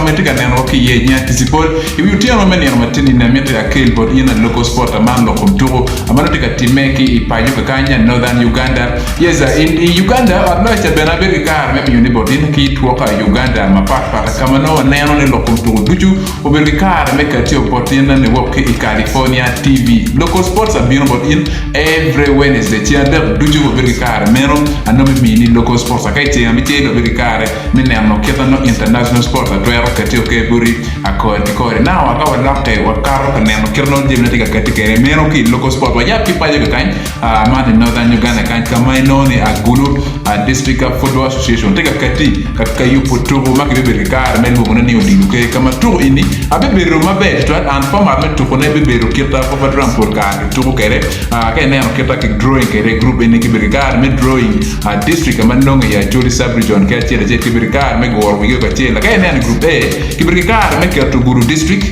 metika neno ki ye nya tisipol ibi utiano meni no matini na mete akel bot ina local sport amano kumturo amano tika timeki ipayo kanya Northern Uganda. Yes, in Uganda no cha benabe kar me yuni bodin ki tuoka Uganda mapapa kama no neno ne lokumturo duju obel kar me katio botina ne woke in California TV. Local sports are being about in every Wednesday. Tiada duju obel kar meno anomi mini local sports akaiti amite obel kar mene no keta no international sport atwero katio ke buri akore now akawa lapte wakaro kaneno kirno jemnetika katikere meno ki local sport wa yapi paje kan man in Northern Uganda kan kama inoni agulu district football association teka kati yupo turu makibebe kar melo ngona ni ODILO KER kama turu ini abebe mabe to an former me to kone bebe kita for drum for kan turu kere ka neno kita ki drawing kere group ini kibebe kar me drawing district kama nonga ya ACHOLI sub region ka chele je kibebe kar me go wigo ka chele ka neno group A kibebe kar me ka to guru district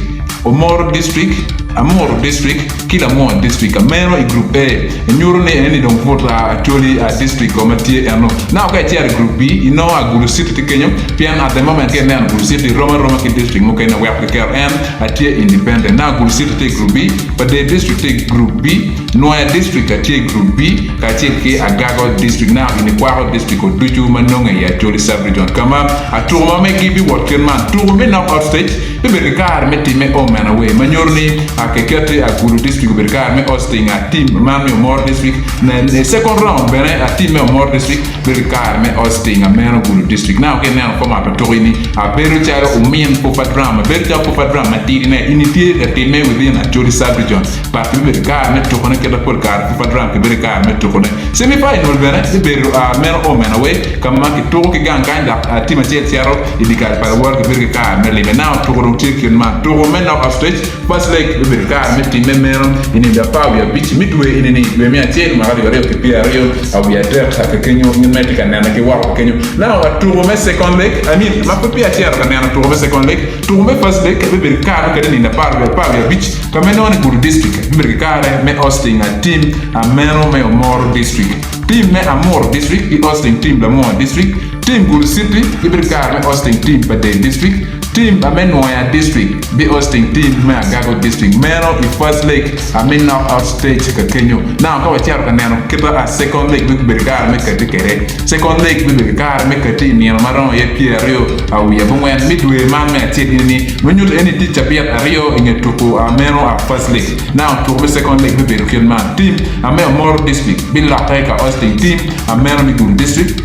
Omoro district Amoro district kila mo district ameno I group A nyuro ne eni don vote ACHOLI district committee ano now ka tiare group B ino agulu city Kenyo pian at the moment ke ne agulu city Roma ki district mo ke na work care and atie independent now agulu city take group B but the district take group B Noya district atie group B ka tie ke Agago district now in Kwaro district oduju manonga ya ACHOLI sub region kama atuma me gibi work man to me now outstage bebe kar metime o man away manyorni akekete agulu district berkar me hosting a team man me more district na second round bene a team me more district berkar me hosting a man agulu district now ke na forma patorini a beru charo umien po drama berja po drama tiri na initiate a team within ACHOLI sub region but berkar me to kone keda por kar po drama ke berkar me to kone semi final bene beru a man o man away kama ki to ki ganga a team chero idikal para work berkar me le now to ko take man to men now stage first like berkar meti memero ini da pawia beach midway ini be mi atel magari bare ke pia rio au ya ter ka kenyo ni meti kana na ke wa kenyo now to me second leg I mean ma pe pia ter kana na to me second leg to me first leg be berkar ka ni da pawia beach kama no ni guru district berkar me hosting a team a meno me Omoro district team me Amoro district i hosting team la Moa district team guru city i berkar me hosting team Bade district team Amenoya district be hosting team me Agago district meno I first leg ameno out stage ka Kenyo now ka wachar ka neno kita a second leg be berkar me kati kere second leg be berkar me kati ni maron ye Pierre au ya bongwen midway man me ati ni menyut any teacher Pierre Ario ingetuko ameno a first leg now to the second leg be berkar man team Ameno district be la ka hosting team Ameno Migul district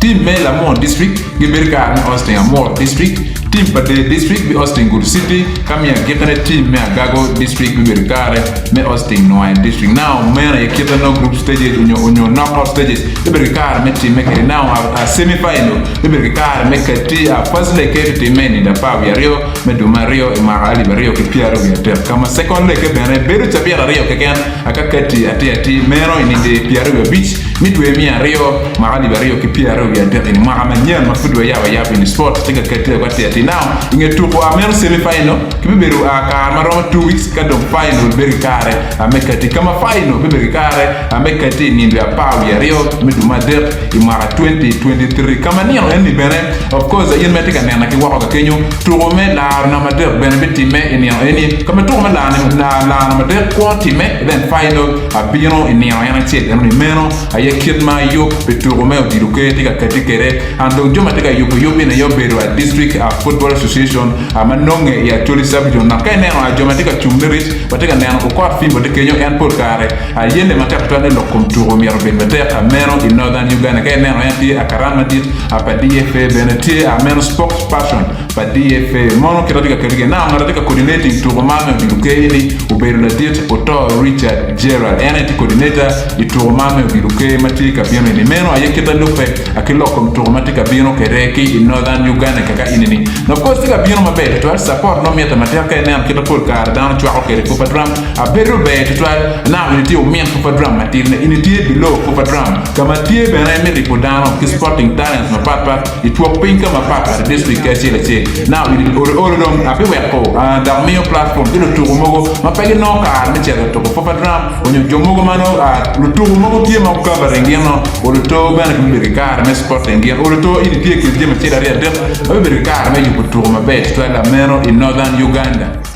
team me la Mon district be berkar me hosting Amoro district team Bade district be hosting Good City kami ya getane team me Agago district be berkare me hosting Noya district now mena ya kita no group stages unyo knockout stages be berkare me team me now a semi final be berkare me kati a first leg ke team me ni da pawia rio me do Mario e marali Rio ke Pierre ya ter kama second leg ke bene beru tabia Rio ke kan akakati ati mero ini de Pierre ya beach midway mi Rio marali Rio ke Pierre ya ter ni mahamanya mafudo ya in sport tinga kati kwati now ingetuko amen semi final kibeberu aka maromo 2 weeks kado final berikare amekati kama final berikare amekati ni ya pawia Rio miduma der imara 2023 kama ni en bene of course yin metika nena ki wako Kenyo turome la na mader bene betime eni kama turome la na mader kwantime then final abino ni yana tiet en meno ayekidma yo beturome ODILO KER tika katikere ando joma tika yupo na yo beru a district football association amanonge ya ACHOLI sub region na kai neno ajomatika chumnerit bateka neno ko fimbo de Kenyo en por kare yende matapta ne lokom turo mi arbe bateka meno in Northern Uganda kai neno yanti akarama dit DFA beneti meno sports passion pa DFA mono kiratika kerige na ngaratika coordinating turo mame ODILO KER ni uberu la dit Oto Richard Gerald NT coordinator ituro mame ODILO KER matika biame ni meno ayekita lupe akilokom turo matika bino kereki in Northern Uganda kaka inini no of course tika bino mabe to support no mieta mateka ene am kita por kar down to akere for drum a beru be to na unity o mien for drum matirne unity below for drum kama tie bena me ripodano ki sporting talents ma papa it work pinka ma papa district ka chele now it all long ape we ko da mio platform dilo to mogo ma pele no ka me chele to for drum onyo jomogo mano lu to mogo tie ma ko ba rengiano o to bena ki be kar me sporting ngia o to unity ki je ma chele ria de be kar me yuko tugo maber twala mero in northern Uganda.